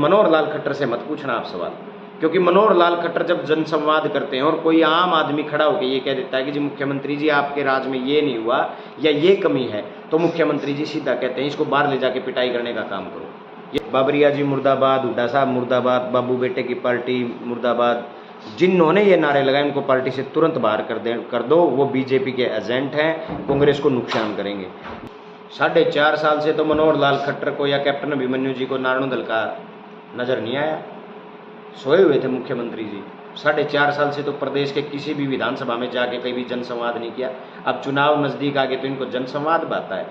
मनोहर लाल खट्टर से मत पूछना आप सवाल, क्योंकि मनोहर लाल खट्टर जब जनसंवाद करते हैं और कोई आम आदमी खड़ा होकर ये कह देता है कि जी मुख्यमंत्री जी आपके राज में ये नहीं हुआ या ये कमी है, तो मुख्यमंत्री जी सीधा कहते हैं इसको बाहर ले जाके पिटाई करने का काम करो। ये बाबरिया जी मुर्दाबाद, हुड्डा साहब मुर्दाबाद, बाबू बेटे की पार्टी मुर्दाबाद, जिन्होंने ये नारे लगाए उनको पार्टी से तुरंत बाहर कर दो। वो बीजेपी के एजेंट हैं, कांग्रेस को नुकसान करेंगे। 4.5 साल से तो मनोहर लाल खट्टर को या कैप्टन अभिमन्यु जी को नारायण दल का नजर नहीं आया, सोए हुए थे मुख्यमंत्री जी। 4.5 साल से तो प्रदेश के किसी भी विधानसभा में जाके कहीं भी जनसंवाद नहीं किया। अब चुनाव नजदीक आ गए तो इनको जनसंवाद बात है,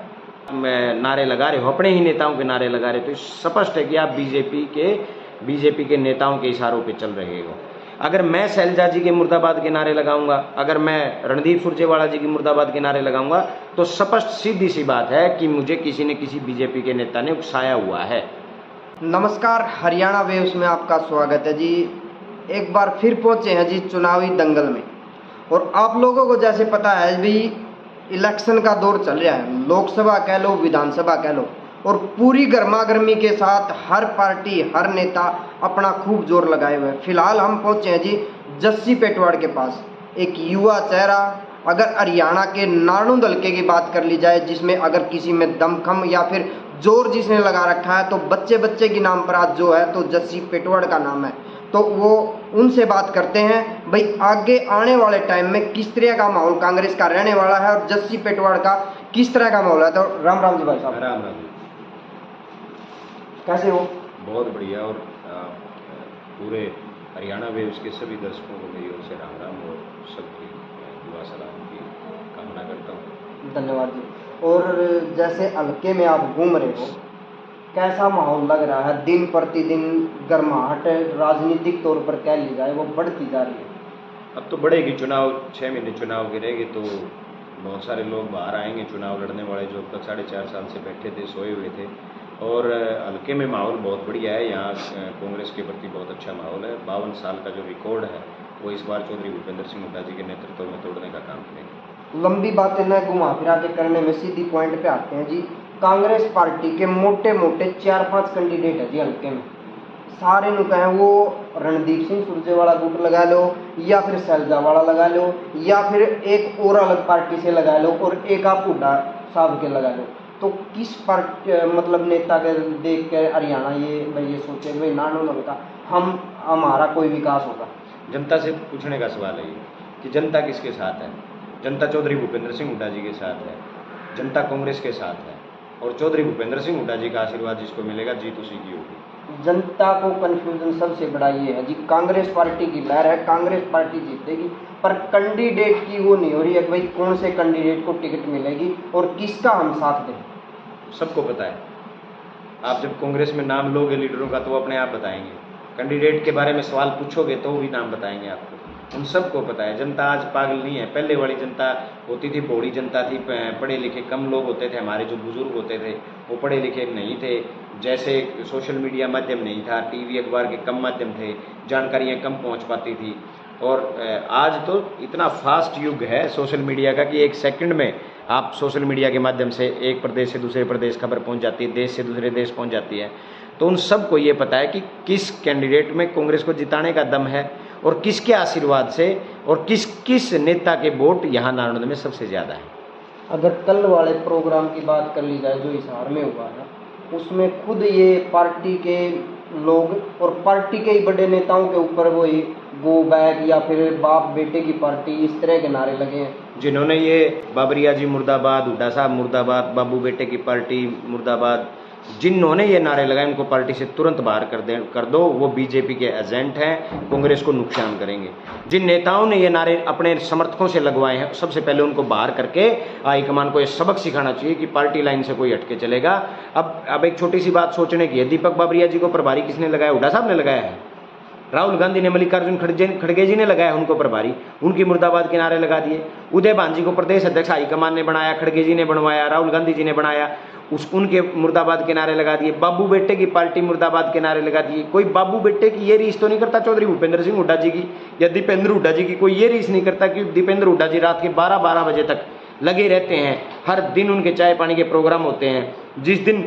नारे लगा रहे हो, अपने ही नेताओं के नारे लगा रहे, तो स्पष्ट है कि आप बीजेपी के नेताओं के इशारों पे चल रहे हो। अगर मैं शैलजा जी के मुर्दाबाद के नारे लगाऊंगा, अगर मैं रणदीप सुरजेवाला जी की मुर्दाबाद के नारे लगाऊंगा, तो स्पष्ट सीधी सी बात है कि मुझे किसी न किसी बीजेपी के नेता ने उकसाया हुआ है। नमस्कार, हरियाणा वेव्स में आपका स्वागत है जी। एक बार फिर पहुंचे हैं जी चुनावी दंगल में, और आप लोगों को जैसे पता है भी इलेक्शन का दौर चल रहा है, लोकसभा कह लो विधानसभा कह लो, और पूरी गर्मागर्मी के साथ हर पार्टी हर नेता अपना खूब जोर लगाए हुए हैं। फिलहाल हम पहुंचे हैं जी जस्सी पेटवाड़ के पास, एक युवा चेहरा। अगर हरियाणा के नारायण दल की बात कर ली जाए, जिसमें अगर किसी में दमखम या फिर जोर जिसने लगा रखा है, तो बच्चे के नाम पर आज जो है तो जस्सी पेटवाड़ का नाम है। तो वो उनसे बात करते हैं भाई आगे आने वाले टाइम में किस तरह का माहौल कांग्रेस का रहने वाला है और जस्सी पेटवाड़ का किस तरह का माहौल है। तो राम राम जी भाई साहब। राम राम जी, कैसे हो? बहुत बढ़िया। और पूरे हरियाणा वेव्स के सभी दर्शकों को मेरी ओर से राम राम और सबकी दुआ सलाम की कामना करता हूँ। धन्यवाद जी। और जैसे हल्के में आप घूम रहे हो, कैसा माहौल लग रहा है? दिन प्रतिदिन गर्माहट राजनीतिक तौर पर कह ली जाए वो बढ़ती जा रही है। अब तो बढ़ेगी, चुनाव 6 महीने चुनाव के रहेंगे तो बहुत सारे लोग बाहर आएंगे चुनाव लड़ने वाले, जो अब तक 4.5 साल से बैठे थे, सोए हुए थे। और हल्के में माहौल बहुत बढ़िया है, यहाँ कांग्रेस के प्रति बहुत अच्छा माहौल है। 52 साल का जो रिकॉर्ड है वो इस बार चौधरी भूपेंद्र सिंह हुड्डा जी के नेतृत्व में तोड़ने का काम करेंगे। लंबी बातें न घुमा फिरा के करने में सीधी पॉइंट पे आते हैं जी। कांग्रेस पार्टी के मोटे 4-5 कैंडिडेट है जी हल्के में। सारे नु कहें वो रणदीप सिंह सुरजेवाला गुट लगा लो, या फिर शैलजा वाला लगा लो, या फिर एक और अलग पार्टी से लगा लो, और एक आप हुड्डा साहब के लगा लो। तो किस पार्टी मतलब नेता के देख के हरियाणा ये सोचे भाई नारायण दल का हमारा कोई विकास होगा? जनता से पूछने का सवाल है ये कि जनता किसके साथ है। जनता चौधरी भूपेंद्र सिंह हुड्डा जी के साथ है, जनता कांग्रेस के साथ है, और चौधरी भूपेंद्र सिंह हुड्डा जी का आशीर्वाद जिसको मिलेगा जीत उसी की होगी। जनता को कंफ्यूजन सबसे बड़ा ये है जी, कांग्रेस पार्टी की लहर है, कांग्रेस पार्टी जीतेगी, पर कैंडिडेट की वो नहीं हो रही है कि भाई कौन से कैंडिडेट को टिकट मिलेगी और किसका हम साथ दें। सबको पता है, आप जब कांग्रेस में नाम लोगे लीडरों का तो वो अपने आप बताएंगे। कैंडिडेट के बारे में सवाल पूछोगे तो भी नाम बताएंगे आपको। उन सबको पता है, जनता आज पागल नहीं है। पहले वाली जनता होती थी, बूढ़ी जनता थी, पढ़े लिखे कम लोग होते थे। हमारे जो बुजुर्ग होते थे वो पढ़े लिखे नहीं थे, जैसे सोशल मीडिया माध्यम नहीं था, टीवी अखबार के कम माध्यम थे, जानकारियाँ कम पहुँच पाती थी। और आज तो इतना फास्ट युग है सोशल मीडिया का कि 1 सेकंड में आप सोशल मीडिया के माध्यम से एक प्रदेश से दूसरे प्रदेश खबर पहुंच जाती है, देश से दूसरे देश पहुंच जाती है। तो उन सबको ये पता है कि किस कैंडिडेट में कांग्रेस को जिताने का दम है और किसके आशीर्वाद से और किस नेता के वोट यहाँ नारायण में सबसे ज़्यादा है। अगर कल वाले प्रोग्राम की बात कर ली जाए जो हिसार में हुआ है, उसमें खुद ये पार्टी के लोग और पार्टी के ही बड़े नेताओं के ऊपर वही गो बैक या फिर बाप बेटे की पार्टी इस तरह के नारे लगे हैं। जिन्होंने ये बाबरिया जी मुर्दाबाद, हुड्डा साहब मुर्दाबाद, बाबू बेटे की पार्टी मुर्दाबाद, जिन्होंने ये नारे लगाए उनको पार्टी से तुरंत बाहर कर दो। वो बीजेपी के एजेंट हैं, कांग्रेस को नुकसान करेंगे। जिन नेताओं ने ये नारे अपने समर्थकों से लगवाए हैं, सबसे पहले उनको बाहर करके हाईकमान को ये सबक सिखाना चाहिए कि पार्टी लाइन से कोई हटके चलेगा। अब एक छोटी सी बात सोचने की है, दीपक बाबरिया जी को प्रभारी किसने लगाया? हुड्डा साहब ने लगाया है। राहुल गांधी ने, मल्लिकार्जुन खड़गे जी ने लगाया उनको प्रभारी, उनकी मुर्दाबाद के नारे लगा दिए। उदय भान जी को प्रदेश अध्यक्ष हाईकमान ने बनाया, खड़गे जी ने बनवाया, राहुल गांधी जी ने बनाया, उनके मुर्दाबाद के नारे लगा दिए। बाबू बेटे की पार्टी मुर्दाबाद के नारे लगा दिए। कोई बाबू बेटे की ये रीस तो नहीं करता चौधरी भूपेंद्र सिंह हुड्डा जी की या दीपेंद्र हुड्डा जी की, कोई ये रीस नहीं करता कि दीपेंद्र हुड्डा जी रात के 12 बजे तक लगे रहते हैं। हर दिन उनके चाय पानी के प्रोग्राम होते हैं। जिस दिन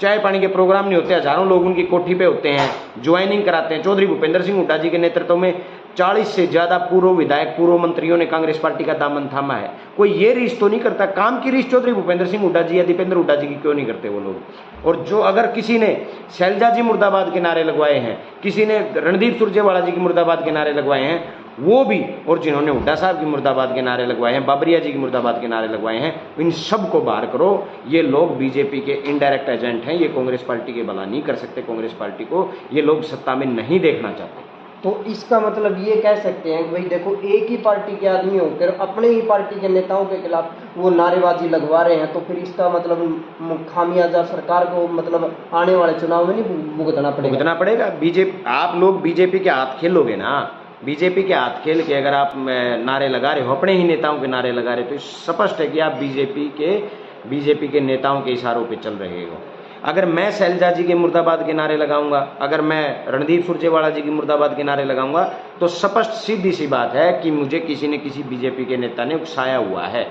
चाय पानी के प्रोग्राम नहीं होते, हजारों लोग उनकी कोठी पे होते हैं, ज्वाइनिंग कराते हैं। चौधरी भूपेंद्र सिंह हुड्डा जी के नेतृत्व में 40 से ज्यादा पूर्व विधायक, पूर्व मंत्रियों ने कांग्रेस पार्टी का दामन थामा है। कोई ये रीस तो नहीं करता, काम की रीस चौधरी भूपेंद्र सिंह हुड्डा जी या दीपेंद्र हुड्डा जी की क्यों नहीं करते वो लोग। और जो अगर किसी ने शैलजा जी मुर्दाबाद के नारे लगवाए हैं, किसी ने रणदीप सुरजेवाला जी की मुर्दाबाद के नारे लगवाए हैं, वो भी, और जिन्होंने हुड्डा साहब की मुर्दाबाद के नारे लगवाए हैं, बाबरिया जी की मुर्दाबाद के नारे लगवाए हैं, इन सब को बाहर करो। ये लोग बीजेपी के इनडायरेक्ट एजेंट हैं, ये कांग्रेस पार्टी के भला नहीं कर सकते। कांग्रेस पार्टी को ये लोग सत्ता में नहीं देखना चाहते। तो इसका मतलब ये कह सकते हैं कि भाई देखो, एक ही पार्टी के आदमी होकर अपने ही पार्टी के नेताओं के खिलाफ वो नारेबाजी लगवा रहे हैं, तो फिर इसका मतलब खामियाजा सरकार को मतलब आने वाले चुनाव में नहीं भुगतना पड़ेगा। बीजेपी, आप लोग बीजेपी के हाथ खेलोगे ना, बीजेपी के हाथ खेल के अगर आप नारे लगा रहे हो, अपने ही नेताओं के नारे लगा रहे हो, तो स्पष्ट है कि आप बीजेपी के नेताओं के इशारों पे चल रहे हो। अगर मैं शैलजा जी के मुर्दाबाद के नारे लगाऊंगा, अगर मैं रणदीप सुरजेवाला जी की मुर्दाबाद के नारे लगाऊंगा, तो स्पष्ट सीधी सी बात है कि मुझे किसी न किसी बीजेपी के नेता ने उकसाया हुआ है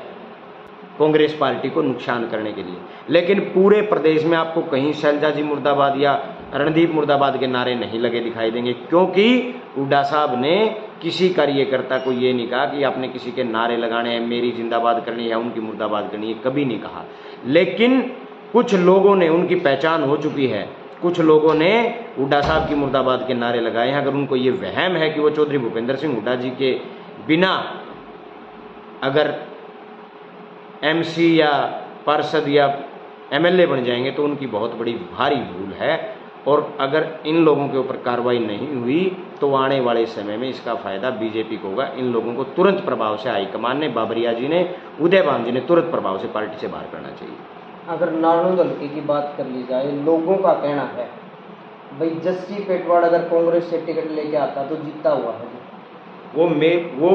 कांग्रेस पार्टी को नुकसान करने के लिए। लेकिन पूरे प्रदेश में आपको कहीं शैलजा जी मुर्दाबाद या रणदीप मुर्दाबाद के नारे नहीं लगे दिखाई देंगे, क्योंकि हुड्डा साहब ने किसी कार्यकर्ता को ये नहीं कहा कि आपने किसी के नारे लगाने हैं, मेरी जिंदाबाद करनी है, उनकी मुर्दाबाद करनी है, कभी नहीं कहा। लेकिन कुछ लोगों ने, उनकी पहचान हो चुकी है, कुछ लोगों ने हुड्डा साहब की मुर्दाबाद के नारे लगाए हैं। अगर उनको ये वहम है कि वो चौधरी भूपेंद्र सिंह हुड्डा जी के बिना अगर एमसी या पार्षद या एमएलए बन जाएंगे, तो उनकी बहुत बड़ी भारी भूल है। और अगर इन लोगों के ऊपर कार्रवाई नहीं हुई, तो आने वाले समय में इसका फायदा बीजेपी को होगा। इन लोगों को तुरंत प्रभाव से हाईकमान ने, बाबरिया जी ने, उदयभान जी ने तुरंत प्रभाव से पार्टी से बाहर करना चाहिए। अगर नारायण हल्के की बात कर ली जाए, लोगों का कहना है भाई जस्सी पेटवाड़ अगर कांग्रेस से टिकट लेके आता तो जीता हुआ है। वो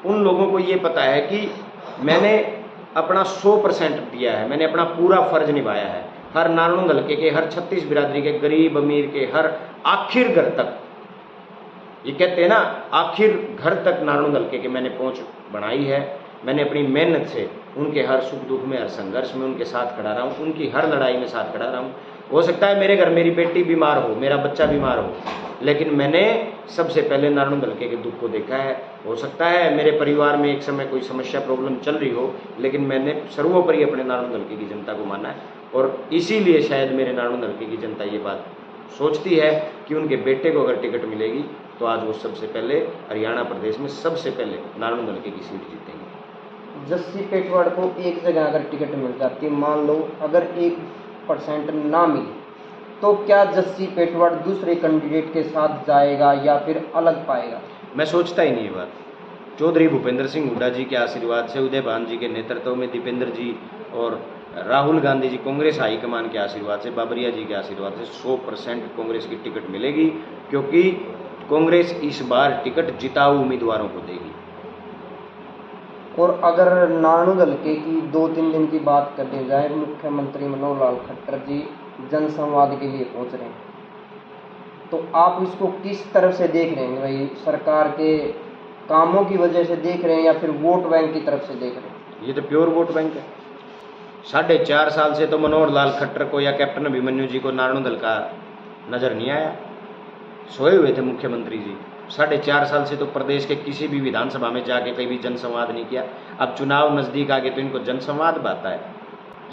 उन लोगों को ये पता है कि मैंने अपना 100% दिया है, मैंने अपना पूरा फर्ज निभाया है। हर नारायण हल्के के, हर 36 बिरादरी के, गरीब अमीर के, हर आखिर घर तक, ये कहते हैं ना, आखिर घर तक नारायण हल्के के मैंने पहुंच बनाई है। मैंने अपनी मेहनत से उनके हर सुख दुख में, हर संघर्ष में उनके साथ खड़ा रहा हूँ, उनकी हर लड़ाई में साथ खड़ा रहा हूँ। हो सकता है मेरे घर मेरी बेटी बीमार हो, मेरा बच्चा बीमार हो, लेकिन मैंने सबसे पहले नारायण हल्के के दुख को देखा है। हो सकता है मेरे परिवार में एक समय कोई समस्या, प्रॉब्लम चल रही हो, लेकिन मैंने सर्वोपरि अपने नारायण हल्के की जनता को माना है। और इसीलिए शायद मेरे नारायण हल्के की जनता ये बात सोचती है कि उनके बेटे को अगर टिकट मिलेगी, तो आज वो सबसे पहले हरियाणा प्रदेश में सबसे पहले नारायण हल्के की सीट जीतेंगे। जस्सी पेटवाड़ को एक जगह अगर टिकट मिल जाती, मान लो अगर 1% ना मिले, तो क्या जस्सी पेटवाड़ दूसरे कैंडिडेट के साथ जाएगा या फिर अलग पाएगा? मैं सोचता ही नहीं ये बात। चौधरी भूपेंद्र सिंह हुड्डा जी के आशीर्वाद से, उदयभान जी के नेतृत्व में, दीपेंद्र जी और राहुल गांधी जी, कांग्रेस हाईकमान के आशीर्वाद से, बाबरिया जी के आशीर्वाद से 100% कांग्रेस की टिकट मिलेगी, क्योंकि कांग्रेस इस बार टिकट जिताऊ उम्मीदवारों को देगी। और अगर नारायण हल्के की 2-3 दिन की बात कर ली जाए, मुख्यमंत्री मनोहर लाल खट्टर जी जनसंवाद के लिए पहुंच रहे हैं, तो आप इसको किस तरफ से देख रहे हैं? भाई सरकार के कामों की वजह से देख रहे हैं या फिर वोट बैंक की तरफ से देख रहे हैं? ये तो प्योर वोट बैंक है। 4.5 साल से तो मनोहर लाल खट्टर को या कैप्टन अभिमन्यु जी को नारायण हल्का नजर नहीं आया, सोए हुए थे मुख्यमंत्री जी। 4.5 साल से तो प्रदेश के किसी भी विधानसभा में जाके कहीं भी जनसंवाद नहीं किया। अब चुनाव नजदीक आ गए तो इनको जनसंवाद बात है।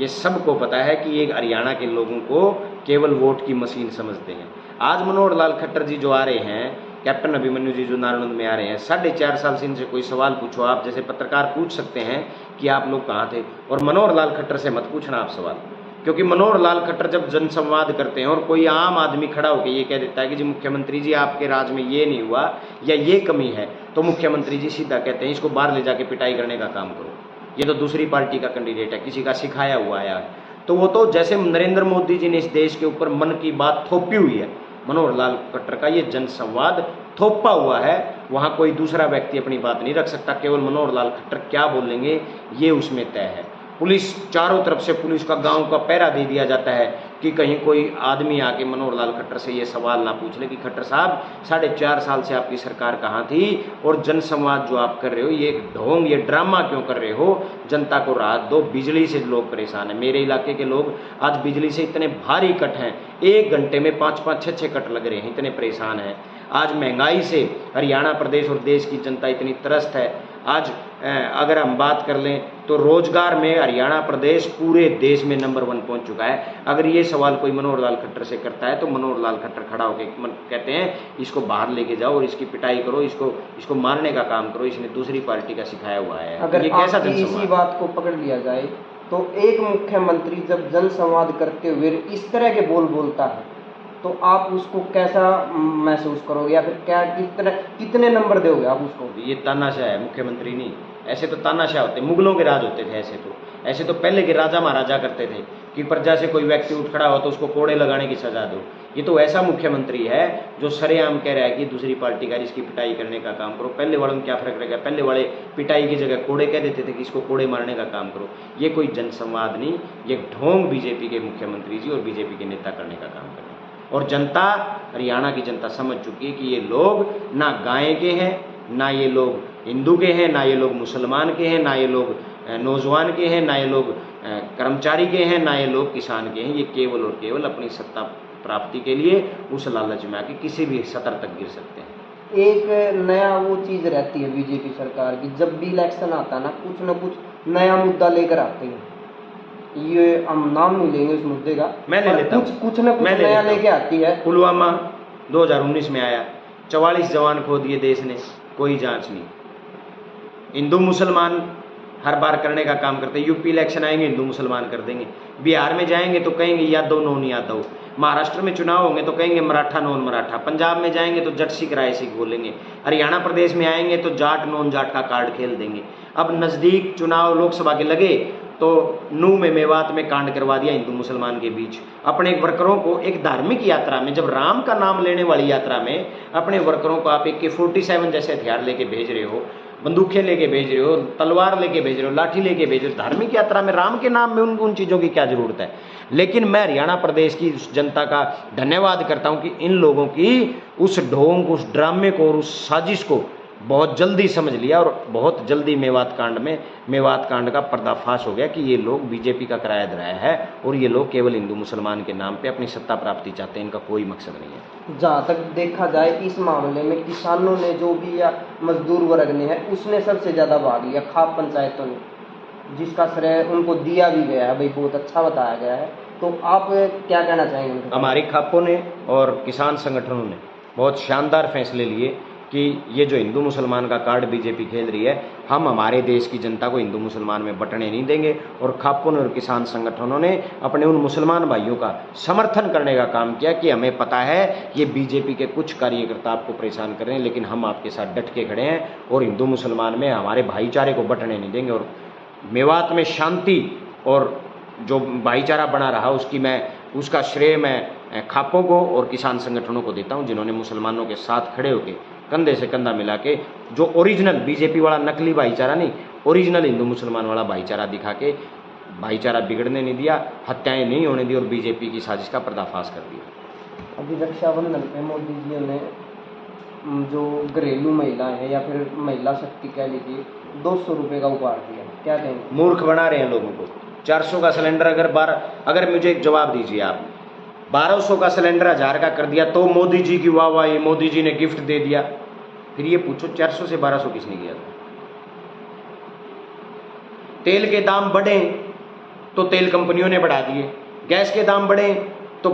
ये सबको पता है कि ये हरियाणा के लोगों को केवल वोट की मशीन समझते हैं। आज मनोहर लाल खट्टर जी जो आ रहे हैं, कैप्टन अभिमन्यु जी जो नारायण में आ रहे हैं, 4.5 साल से इनसे कोई सवाल पूछो आप, जैसे पत्रकार पूछ सकते हैं कि आप लोग कहाँ थे, और मनोहर लाल खट्टर से मत पूछना आप सवाल, क्योंकि मनोहर लाल खट्टर जब जनसंवाद करते हैं और कोई आम आदमी खड़ा होकर ये कह देता है कि जी मुख्यमंत्री जी आपके राज में ये नहीं हुआ या ये कमी है, तो मुख्यमंत्री जी सीधा कहते हैं इसको बाहर ले जाके पिटाई करने का काम करो, ये तो दूसरी पार्टी का कैंडिडेट है, किसी का सिखाया हुआ है। तो वो तो जैसे नरेंद्र मोदी जी ने इस देश के ऊपर मन की बात थोपी हुई है, मनोहर लाल खट्टर का ये जनसंवाद थोपा हुआ है। वहाँ कोई दूसरा व्यक्ति अपनी बात नहीं रख सकता, केवल मनोहर लाल खट्टर क्या बोलेंगे ये उसमें तय है। पुलिस चारों तरफ से, पुलिस का गांव का पहरा दे दिया जाता है कि कहीं कोई आदमी आके मनोहर लाल खट्टर से ये सवाल ना पूछ ले कि खट्टर साहब 4.5 साल से आपकी सरकार कहाँ थी और जनसंवाद जो आप कर रहे हो ये ढोंग, ये ड्रामा क्यों कर रहे हो, जनता को राहत दो, बिजली से लोग परेशान हैं। मेरे इलाके के लोग आज बिजली से इतने भारी कट हैं, 1 घंटे में 5-5, 6-6 कट लग रहे हैं, इतने परेशान हैं। आज महंगाई से हरियाणा प्रदेश और देश की जनता इतनी त्रस्त है। आज अगर हम बात कर लें तो रोजगार में हरियाणा प्रदेश पूरे देश में नंबर 1 पहुंच चुका है। अगर ये सवाल कोई मनोहर लाल खट्टर से करता है तो मनोहर लाल खट्टर खड़ा होकर कहते हैं इसको बाहर लेके जाओ और इसकी पिटाई करो, इसको मारने का काम करो, इसने दूसरी पार्टी का सिखाया हुआ है। अगर ये कैसा इसी बात को पकड़ लिया जाए तो एक मुख्यमंत्री जब जनसंवाद करते हुए इस तरह के बोल बोलता है तो आप उसको कैसा महसूस करोगे, या फिर क्या कितने नंबर दोगे आप उसको? ये तानाशाह है, मुख्यमंत्री नहीं। ऐसे तो तानाशाह होते, मुगलों के राज होते थे। ऐसे तो पहले के राजा महाराजा करते थे कि प्रजा से कोई व्यक्ति उठ खड़ा हो तो उसको कोड़े लगाने की सजा दो। ये तो ऐसा मुख्यमंत्री है जो सरेआम कह रहा है कि दूसरी पार्टी का इसकी पिटाई करने का काम करो। पहले वालों में क्या फर्क रहेगा? पहले वाले पिटाई की जगह कोड़े कह देते थे कि इसको कोड़े मारने का काम करो। ये कोई जनसंवाद नहीं, ये ढोंग बीजेपी के मुख्यमंत्री जी और बीजेपी के नेता करने का काम कर रहे हैं। और जनता, हरियाणा की जनता समझ चुकी है कि ये लोग ना गाय के हैं, ना ये लोग हिंदू के हैं, ना ये लोग मुसलमान के हैं, ना ये लोग नौजवान के हैं, ना ये लोग कर्मचारी के हैं, ना ये लोग किसान के हैं। ये केवल और केवल अपनी सत्ता प्राप्ति के लिए उस लालच में आके किसी भी सतर तक गिर सकते हैं। एक नया वो चीज़ रहती है बीजेपी सरकार की, जब भी इलेक्शन आता है ना कुछ नया मुद्दा लेकर आते हैं। ये हम नाम नहीं लेंगे उस मुद्दे का, मैं ले लेता हूं। कुछ नया लेके आती है। पुलवामा 2019 में आया, 44 जवान खो दिए देश ने, कोई जांच नहीं। हिंदू मुसलमान हर बार करने का काम करते हैं। यूपी इलेक्शन आएंगे हिंदू मुसलमान कर देंगे, बिहार में जाएंगे तो कहेंगे यादव नॉन यादव, महाराष्ट्र में चुनाव होंगे तो कहेंगे मराठा नॉन मराठा, पंजाब में जाएंगे तो जट सिख राय सिख बोलेंगे, हरियाणा प्रदेश में आएंगे तो जाट नॉन जाट का कार्ड खेल देंगे। अब नज़दीक चुनाव लोकसभा के लगे तो नू में मेवात में कांड करवा दिया हिंदू मुसलमान के बीच। अपने वर्करों को एक धार्मिक यात्रा में, जब राम का नाम लेने वाली यात्रा में अपने वर्करों को आप AK-47 जैसे हथियार लेके भेज रहे हो, बंदूकें लेके भेज रहे हो, तलवार लेके भेज रहे हो, लाठी लेके भेज रहे हो। धार्मिक यात्रा में राम के नाम में उन चीज़ों की क्या जरूरत है? लेकिन मैं हरियाणा प्रदेश की जनता का धन्यवाद करता हूं कि इन लोगों की उस ढोंग, उस ड्रामे को और उस साजिश को बहुत जल्दी समझ लिया और बहुत जल्दी मेवात कांड का पर्दाफाश हो गया कि ये लोग बीजेपी का किराया धराया है और ये लोग केवल हिंदू मुसलमान के नाम पे अपनी सत्ता प्राप्ति चाहते हैं। इनका कोई मकसद नहीं है। जहाँ तक देखा जाए इस मामले में किसानों ने जो भी या मजदूर वर्ग ने है उसने सबसे ज़्यादा भाग लिया, खाप पंचायतों ने, जिसका श्रेय उनको दिया भी गया है, भाई बहुत अच्छा बताया गया है। तो आप क्या कहना चाहेंगे? हमारी खापों ने और किसान संगठनों ने बहुत शानदार फैसले लिए कि ये जो हिंदू मुसलमान का कार्ड बीजेपी खेल रही है, हम हमारे देश की जनता को हिंदू मुसलमान में बंटने नहीं देंगे। और खापों ने और किसान संगठनों ने अपने उन मुसलमान भाइयों का समर्थन करने का काम किया कि हमें पता है ये बीजेपी के कुछ कार्यकर्ता आपको परेशान कर रहे हैं, लेकिन हम आपके साथ डट के खड़े हैं और हिंदू मुसलमान में हमारे भाईचारे को बंटने नहीं देंगे। और मेवात में शांति और जो भाईचारा बना रहा उसका श्रेय मैं खापों को और किसान संगठनों को देता हूं, जिन्होंने मुसलमानों के साथ खड़े होकर कंधे से कंधा मिला के जो ओरिजिनल बीजेपी वाला नकली भाईचारा नहीं, ओरिजिनल हिंदू मुसलमान वाला भाईचारा दिखा के भाईचारा बिगड़ने नहीं दिया, हत्याएं नहीं होने दी और बीजेपी की साजिश का पर्दाफाश कर दिया। अभी रक्षाबंधन पे मोदी जी ने जो घरेलू महिलाएं हैं या फिर महिला शक्ति कह लीजिए 200 रुपये का उपहार दिया, क्या कहेंगे? मूर्ख बना रहे हैं लोगों को। 400 का सिलेंडर अगर मुझे एक जवाब दीजिए आप, 1200 का सिलेंडर 1000 का कर दिया तो मोदी जी की वाहवाही, मोदी जी ने गिफ्ट दे दिया। फिर ये पूछो 400 से 1200 किसने किया था? तेल के दाम बढ़े तो तेल कंपनियों ने बढ़ा दिए, गैस के दाम बढ़े तो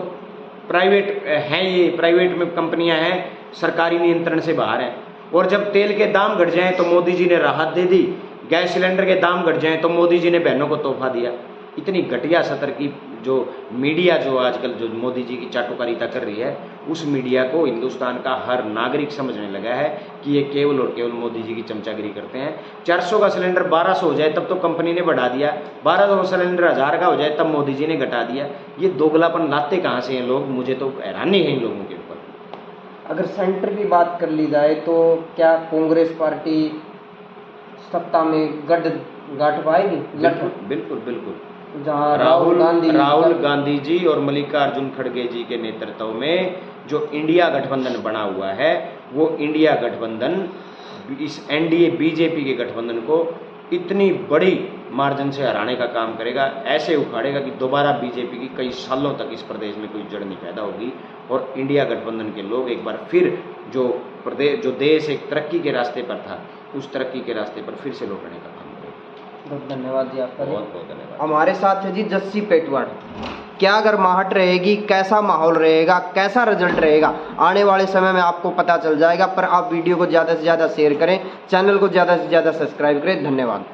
प्राइवेट में कंपनियां हैं, सरकारी नियंत्रण से बाहर हैं। और जब तेल के दाम घट जाएं तो मोदी जी ने राहत दे दी, गैस सिलेंडर के दाम घट जाएं तो मोदी जी ने बहनों को तोहफा दिया। इतनी घटिया सतर की जो मीडिया जो आजकल जो मोदी जी की चाटुकारिता कर रही है, उस मीडिया को हिंदुस्तान का हर नागरिक समझने लगा है कि ये केवल और केवल मोदी जी की चमचागिरी करते हैं। 400 का सिलेंडर 1200 हो जाए तब तो कंपनी ने बढ़ा दिया, 1200 का सिलेंडर 1000 का हो जाए तब मोदी जी ने घटा दिया। ये दोगलापन लाते कहाँ से हैं लोग? मुझे तो हैरानी है इन लोगों के ऊपर। अगर सेंटर की बात कर ली जाए तो क्या कांग्रेस पार्टी सत्ता में गांठ पाएगी? बिल्कुल बिल्कुल। जहाँ राहुल गांधी जी और मल्लिकार्जुन खड़गे जी के नेतृत्व में जो इंडिया गठबंधन बना हुआ है, वो इंडिया गठबंधन इस एनडीए बीजेपी के गठबंधन को इतनी बड़ी मार्जिन से हराने का काम करेगा, ऐसे उखाड़ेगा कि दोबारा बीजेपी की कई सालों तक इस प्रदेश में कोई जड़ नहीं पैदा होगी और इंडिया गठबंधन के लोग एक बार फिर जो देश एक तरक्की के रास्ते पर था, उस तरक्की के रास्ते पर फिर से लौटने का काम करेगा। बहुत धन्यवाद जी आपका। बहुत बहुत धन्यवाद। हमारे साथ है जी जस्सी पेटवाड़। क्या गर्माहट रहेगी, कैसा माहौल रहेगा, कैसा रिजल्ट रहेगा, आने वाले समय में आपको पता चल जाएगा। पर आप वीडियो को ज़्यादा से ज़्यादा शेयर करें, चैनल को ज़्यादा से ज़्यादा सब्सक्राइब करें। धन्यवाद।